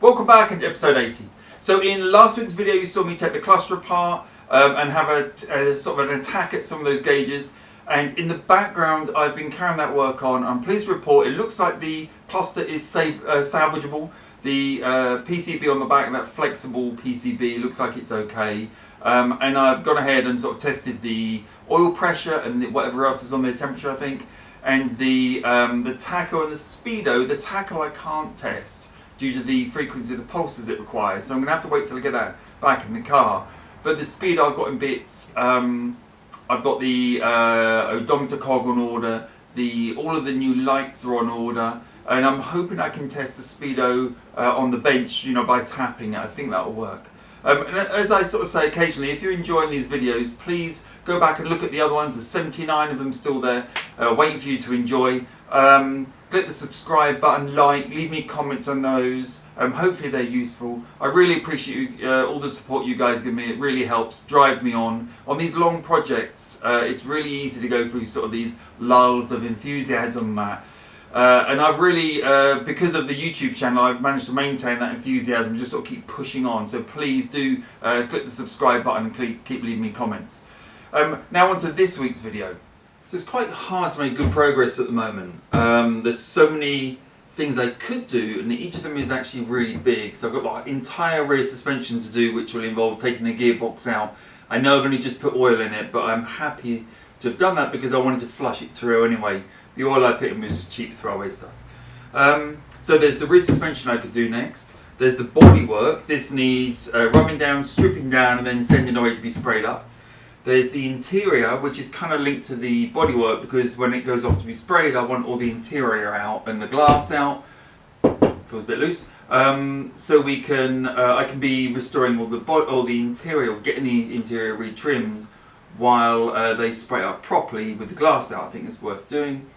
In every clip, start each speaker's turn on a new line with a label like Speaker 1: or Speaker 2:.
Speaker 1: Welcome back into episode 80. So in last week's video you saw me take the cluster apart and have a sort of an attack at some of those gauges, and in the background I've been carrying that work on. I'm pleased to report it looks like the cluster is salvageable. The PCB on the back, that flexible PCB, looks like it's okay, and I've gone ahead and sort of tested the oil pressure and whatever else is on there, temperature I think, and the tacho and the speedo. The tacho I can't test due to the frequency of the pulses it requires, so I'm going to have to wait till I get that back in the car. But the speedo I've got in bits. I've got the odometer cog on order, all of the new lights are on order, and I'm hoping I can test the speedo on the bench, by tapping it. I think that'll work. And as I sort of say occasionally, if you're enjoying these videos, please go back and look at the other ones. There's 79 of them still there, waiting for you to enjoy. Click the subscribe button, leave me comments on those. Hopefully they're useful. I really appreciate all the support you guys give me. It really helps drive me on these long projects. It's really easy to go through sort of these lulls of enthusiasm, and I've really, because of the YouTube channel, I've managed to maintain that enthusiasm, just sort of keep pushing on. So please do click the subscribe button and keep leaving me comments. Now on to this week's video. So it's quite hard to make good progress at the moment. There's so many things I could do, and each of them is actually really big. So I've got the entire rear suspension to do, which will involve taking the gearbox out. I know I've only just put oil in it, but I'm happy to have done that because I wanted to flush it through anyway. The oil I put in was just cheap throwaway stuff. So there's the rear suspension I could do next. There's the body work. This needs rubbing down, stripping down, and then sending away to be sprayed up. There's the interior, which is kind of linked to the bodywork, because when it goes off to be sprayed, I want all the interior out and the glass out. Feels a bit loose. So we can, I can be restoring all the interior, getting the interior retrimmed while they spray it up properly with the glass out. I think it's worth doing.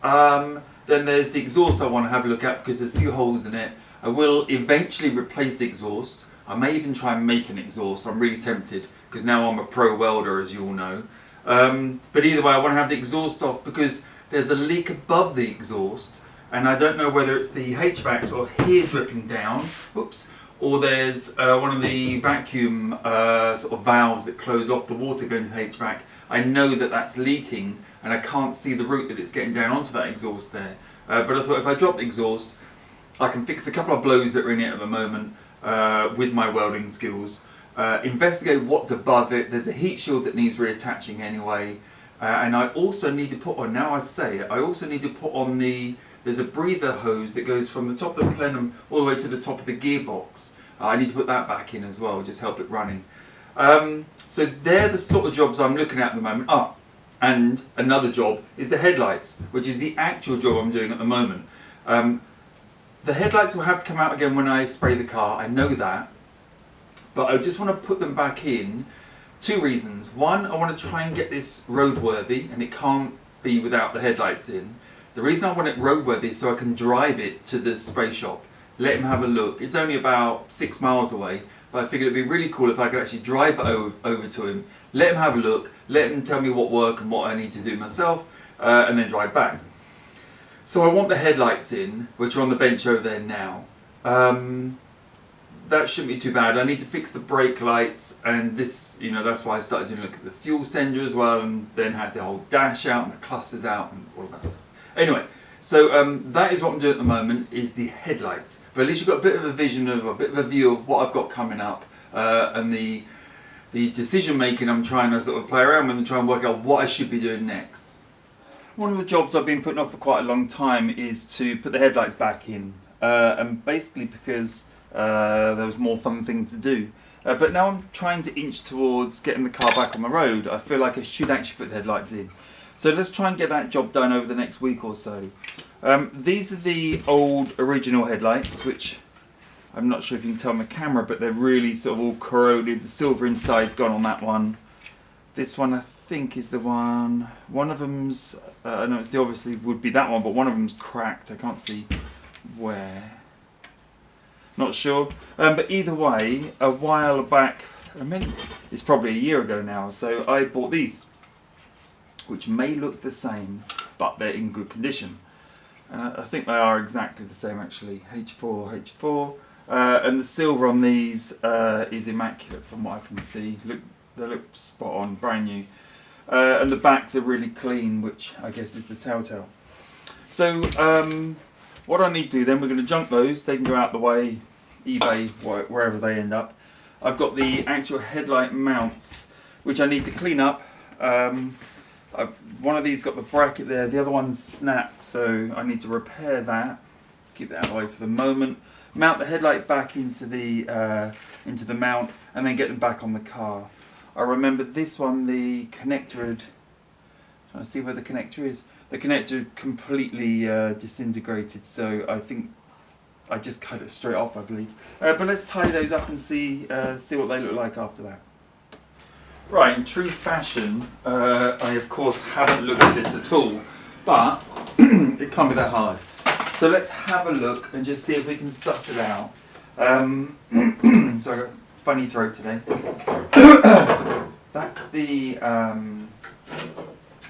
Speaker 1: Then there's the exhaust I want to have a look at, because there's a few holes in it. I will eventually replace the exhaust. I may even try and make an exhaust. I'm really tempted, because now I'm a pro welder, as you all know. But either way, I want to have the exhaust off because there's a leak above the exhaust, and I don't know whether it's the HVACs or here dripping down, whoops, or there's one of the vacuum sort of valves that close off the water going to the HVAC. I know that that's leaking, and I can't see the route that it's getting down onto that exhaust there. But I thought if I drop the exhaust, I can fix a couple of blows that are in it at the moment with my welding skills. Investigate what's above it. There's a heat shield that needs reattaching anyway, and I also need to put on, now I say it, I also need to put on there's a breather hose that goes from the top of the plenum all the way to the top of the gearbox. I need to put that back in as well, just help it running. So they're the sort of jobs I'm looking at the moment. And another job is the headlights, which is the actual job I'm doing at the moment. The headlights will have to come out again when I spray the car, I know that. But I just want to put them back in. Two reasons. One, I want to try and get this roadworthy, and it can't be without the headlights in. The reason I want it roadworthy is so I can drive it to the spray shop, let him have a look. It's only about 6 miles away, but I figured it'd be really cool if I could actually drive it over to him, let him have a look, let him tell me what work and what I need to do myself, and then drive back. So I want the headlights in, which are on the bench over there now. That shouldn't be too bad. I need to fix the brake lights, and this, that's why I started doing a look at the fuel sender as well, and then had the whole dash out and the clusters out and all of that stuff. Anyway, so that is what I'm doing at the moment, is the headlights. But at least you've got a bit of a vision of, a bit of a view of what I've got coming up, and the decision making I'm trying to sort of play around with and try and work out what I should be doing next. One of the jobs I've been putting off for quite a long time is to put the headlights back in, and basically because there was more fun things to do. But now I'm trying to inch towards getting the car back on the road. I feel like I should actually put the headlights in. So let's try and get that job done over the next week or so. These are the old original headlights, which I'm not sure if you can tell on the camera, but they're really sort of all corroded. The silver inside's gone on that one. This one I think is the one. One of them's, no, it's obviously would be that one, but one of them's cracked. I can't see where. Not sure. But either way, a while back, it's probably a year ago now, so I bought these, which may look the same, but they're in good condition. I think they are exactly the same actually. H4, H4. And the silver on these is immaculate from what I can see. They look spot on, brand new. And the backs are really clean, which I guess is the telltale. So what I need to do then, we're going to junk those. They can go out the way, eBay, wherever they end up. I've got the actual headlight mounts, which I need to clean up. One of these got the bracket there, the other one's snapped, so I need to repair that. Keep that out of the way for the moment. Mount the headlight back into the mount, and then get them back on the car. I remember this one, the connector had, trying to see where the connector is. The connector completely disintegrated, so I think I just cut it straight off, I believe. But let's tie those up and see what they look like after that. Right, in true fashion, I of course haven't looked at this at all, but it can't be that hard. So let's have a look and just see if we can suss it out. Sorry, I've got a funny throat today. That's the...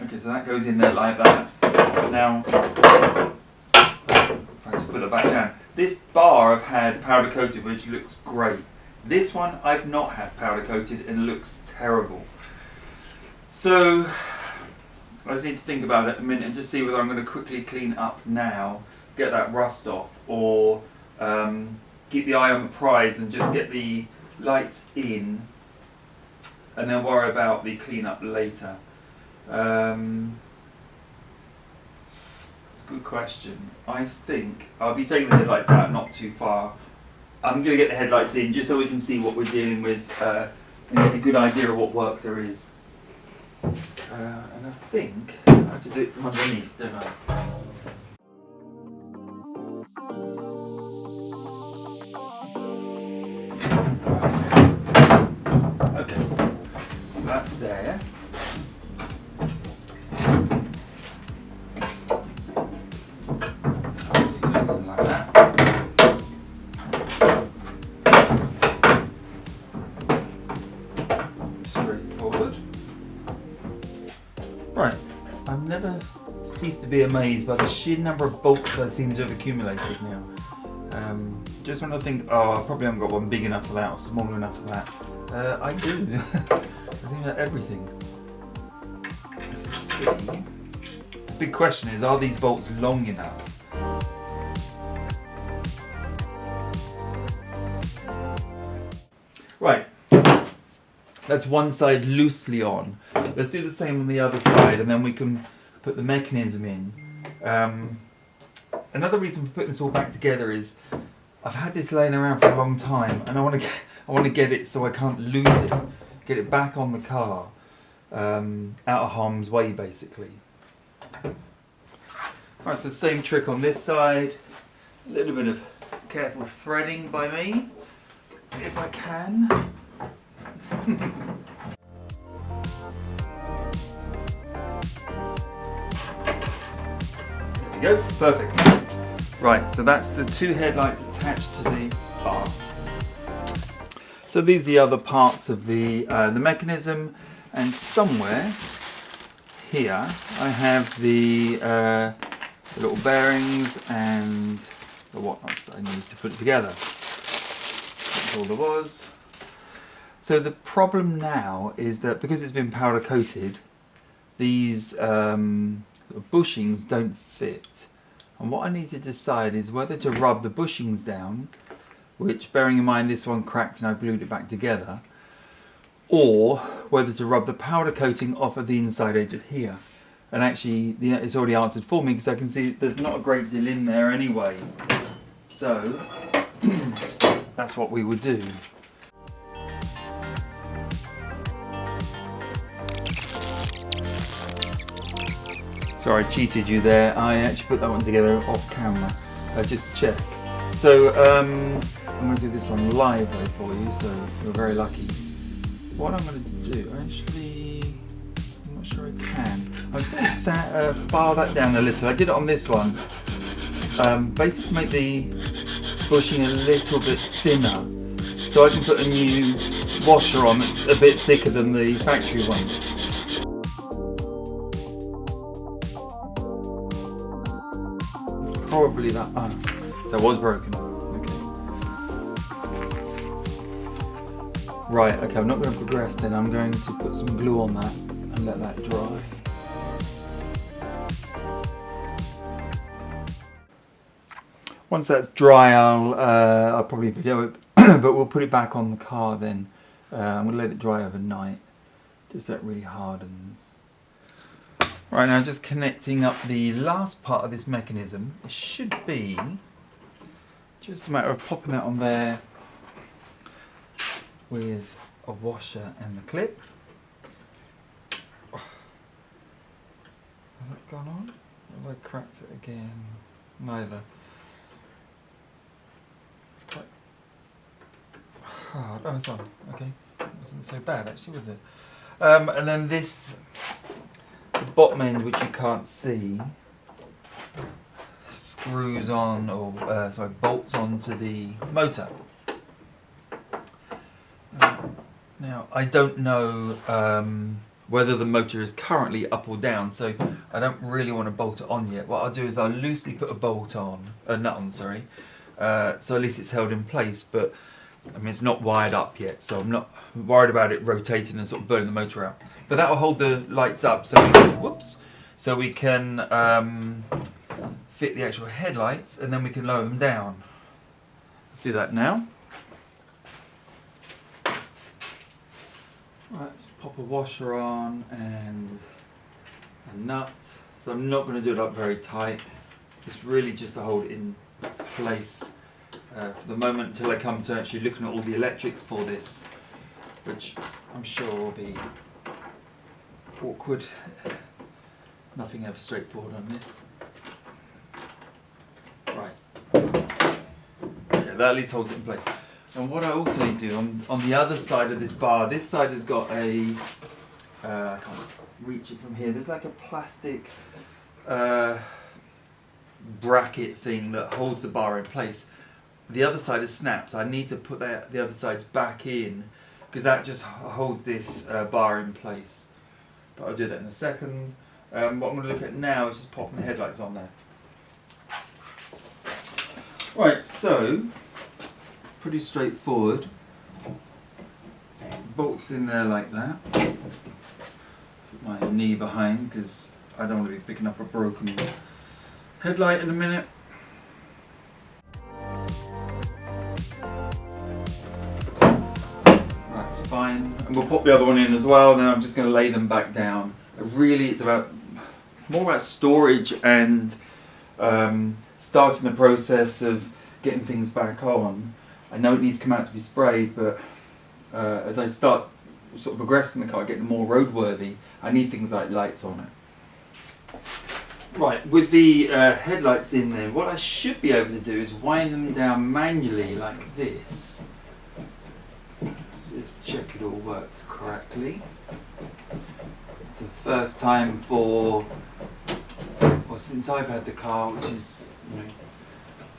Speaker 1: okay, so that goes in there like that. Now, if I just put it back down. This bar I've had powder coated, which looks great. This one I've not had powder coated and looks terrible. So I just need to think about it a minute and just see whether I'm going to quickly clean up now, get that rust off, or keep the eye on the prize and just get the lights in and then worry about the cleanup later. It's a good question. I think I'll be taking the headlights out not too far. I'm going to get the headlights in just so we can see what we're dealing with and get a good idea of what work there is. And I think I have to do it from underneath, don't I? Okay, so that's there. Like that. Straightforward. Right, I've never ceased to be amazed by the sheer number of bolts I seem to have accumulated now. Just when I think, oh, I probably haven't got one big enough for that or small enough for that. I do. I think about everything. Let's see. The big question is, are these bolts long enough? Right, that's one side loosely on. Let's do the same on the other side and then we can put the mechanism in. Another reason for putting this all back together is I've had this laying around for a long time and I want to get it so I can't lose it. Get it back on the car, out of harm's way basically. Alright, so same trick on this side. A little bit of careful threading by me, if I can. There we go, perfect. Right, so that's the two headlights attached to the bar. So these are the other parts of the mechanism, and somewhere here I have the little bearings and the whatnots that I need to put it together. That's all there was. So the problem now is that because it's been powder coated, these sort of bushings don't fit. And what I need to decide is whether to rub the bushings down, which bearing in mind this one cracked and I glued it back together, or whether to rub the powder coating off of the inside edge of here. And actually it's already answered for me because I can see there's not a great deal in there anyway. So that's what we would do. Sorry, I cheated you there. I actually put that one together off camera, just to check. So I'm going to do this one live for you, so you're very lucky. What I'm going to do, actually, I'm not sure I can. I was going to file that down a little. I did it on this one, basically to make the bushing a little bit thinner, so I can put a new washer on that's a bit thicker than the factory one. Probably that. So it was broken. Okay. Right, okay, I'm not going to progress then. I'm going to put some glue on that and let that dry. Once that's dry, I'll probably video it, but we'll put it back on the car then. I'm going to let it dry overnight, just so it really hardens. Right, now just connecting up the last part of this mechanism. It should be just a matter of popping that on there with a washer and the clip. Has that gone on? Or have I cracked it again? Neither. It's quite hard. Oh, it's on. Okay. It wasn't so bad actually, was it? And then this, the bottom end, which you can't see, screws on, or bolts onto the motor. Now, I don't know whether the motor is currently up or down, so I don't really want to bolt it on yet. What I'll do is I'll loosely put a bolt on, a nut on, sorry, so at least it's held in place, but I mean it's not wired up yet, so I'm not worried about it rotating and sort of burning the motor out. But that will hold the lights up, so we can, so we can fit the actual headlights, and then we can lower them down. Let's do that now. Right, let's pop a washer on and a nut. So I'm not going to do it up very tight. It's really just to hold it in place for the moment until I come to actually looking at all the electrics for this, which I'm sure will be awkward. Nothing ever straightforward on this. Right. Okay, that at least holds it in place. And what I also need to do on the other side of this bar, this side has got a, I can't reach it from here, there's like a plastic bracket thing that holds the bar in place. The other side is snapped. I need to put the other sides back in because that just holds this bar in place. But I'll do that in a second. What I'm going to look at now is just popping the headlights on there. Right, so pretty straightforward. Bolts in there like that. Put my knee behind because I don't want to be picking up a broken headlight in a minute. That's fine. And we'll pop the other one in as well, and then I'm just going to lay them back down. Really, it's more about storage and starting the process of getting things back on. I know it needs to come out to be sprayed, but as I start sort of progressing the car, getting more roadworthy, I need things like lights on it. Right, with the headlights in there, what I should be able to do is wind them down manually like this. Let's just check it all works correctly. It's the first time since I've had the car, which is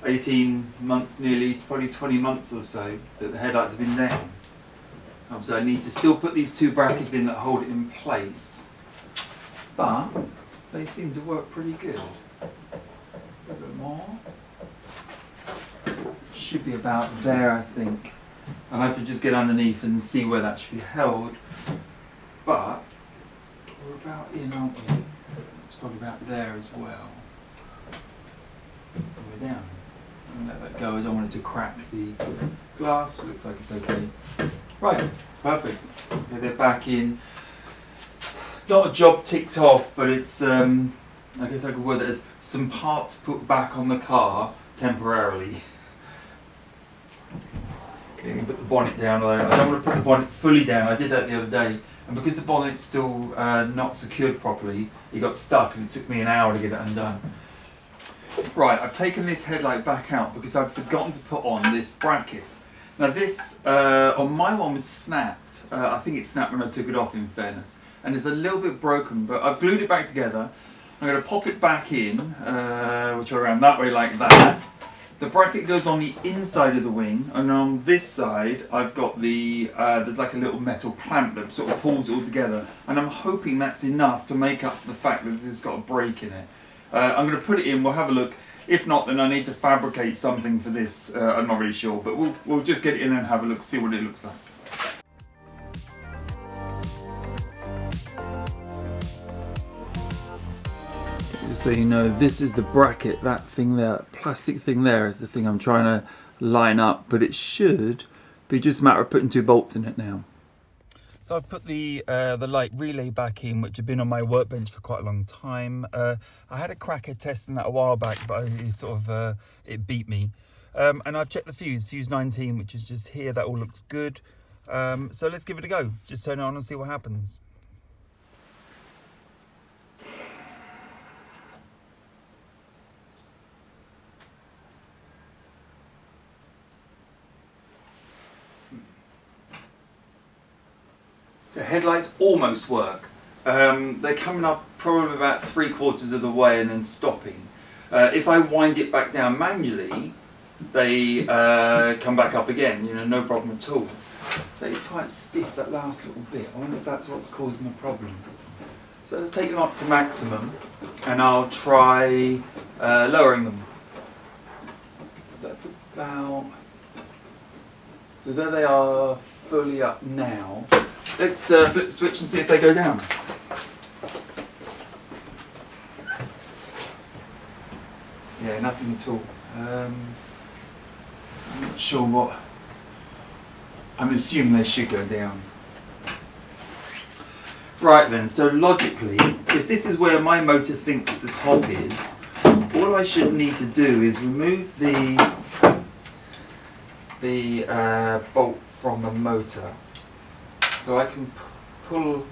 Speaker 1: 18 months nearly, probably 20 months or so, that the headlights have been down. Obviously I need to still put these two brackets in that hold it in place, but they seem to work pretty good. A little bit more. Should be about there, I think. I'll have to just get underneath and see where that should be held, but we're about in, aren't we? It's probably about there as well. We're down. Let that go. I don't want it to crack the glass. Looks like it's okay. Right, perfect. Okay, they're back in. Not a job ticked off, but it's I guess I could word it as some parts put back on the car temporarily. Okay, put the bonnet down. I don't want to put the bonnet fully down. I did that the other day, and because the bonnet's still not secured properly, it got stuck, and it took me an hour to get it undone. Right, I've taken this headlight back out because I'd forgotten to put on this bracket. Now this, on my one, was snapped. I think it snapped when I took it off, in fairness. And it's a little bit broken, but I've glued it back together. I'm going to pop it back in, which are around that way like that. The bracket goes on the inside of the wing, and on this side I've got the, there's like a little metal clamp that sort of pulls it all together. And I'm hoping that's enough to make up for the fact that it's got a break in it. I'm going to put it in, we'll have a look. If not, then I need to fabricate something for this. I'm not really sure, but we'll just get it in and have a look, see what it looks like. just so you know, this is the bracket. That thing there, plastic thing there, is the thing I'm trying to line up, but it should be just a matter of putting 2 bolts in it now. So I've put the light relay back in, which had been on my workbench for quite a long time. I had a crack at testing that a while back, but it beat me. And I've checked the fuse 19, which is just here. That all looks good. So let's give it a go. Just turn it on and see what happens. So headlights almost work. They're coming up probably about 3/4 of the way and then stopping. If I wind it back down manually, they come back up again, no problem at all. But it's quite stiff, that last little bit. I wonder if that's what's causing the problem. So let's take them up to maximum and I'll try lowering them. So that's about... So there they are, fully up now. Let's flip the switch and see if they go down. Yeah, nothing at all. I'm not sure what... I'm assuming they should go down. Right then, so logically, if this is where my motor thinks the top is, all I should need to do is remove the bolt from the motor. So I can pull,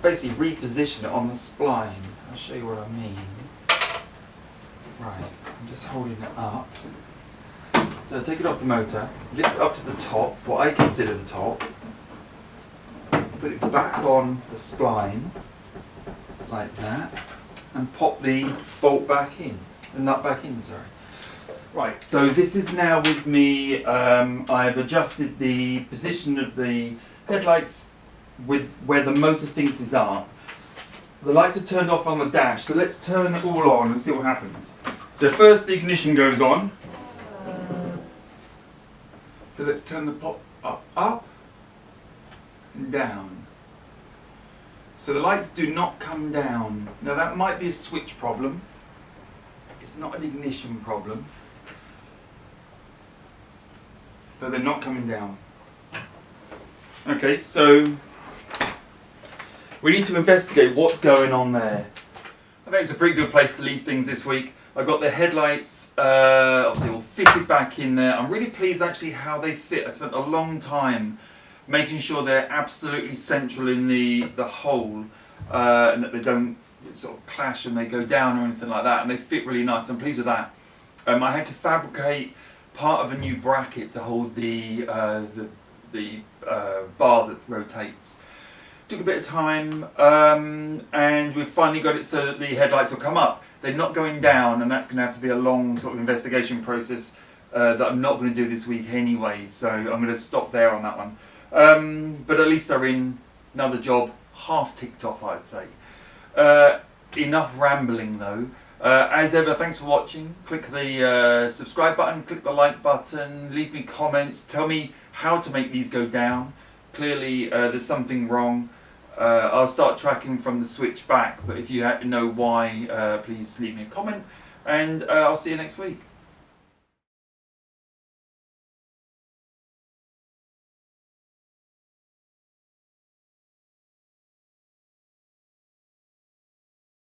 Speaker 1: basically reposition it on the spline. I'll show you what I mean. Right, I'm just holding it up. So I take it off the motor, lift it up to the top, what I consider the top, put it back on the spline, like that, and pop the bolt back in, the nut back in, sorry. Right, so this is now with me. I've adjusted the position of the headlights with where the motor thinks is up. The lights are turned off on the dash, so let's turn it all on and see what happens. So first the ignition goes on. So let's turn the pot up and down. So the lights do not come down. Now that might be a switch problem. It's not an ignition problem. But they're not coming down. Okay, so we need to investigate what's going on there. I think it's a pretty good place to leave things this week. I've got the headlights obviously all fitted back in there. I'm really pleased actually how they fit. I spent a long time making sure they're absolutely central in the hole and that they don't sort of clash and they go down or anything like that, and they fit really nice. I'm pleased with that. I had to fabricate part of a new bracket to hold the bar that rotates. Took a bit of time, and we've finally got it so that the headlights will come up. They're not going down, and that's going to have to be a long sort of investigation process that I'm not going to do this week anyway, so I'm going to stop there on that one. But at least they're in. Another job half ticked off, I'd say. Enough rambling though. As ever, thanks for watching. Click the subscribe button, click the like button, leave me comments, tell me how to make these go down. Clearly there's something wrong. I'll start tracking from the switch back, but if you know why, please leave me a comment, and I'll see you next week.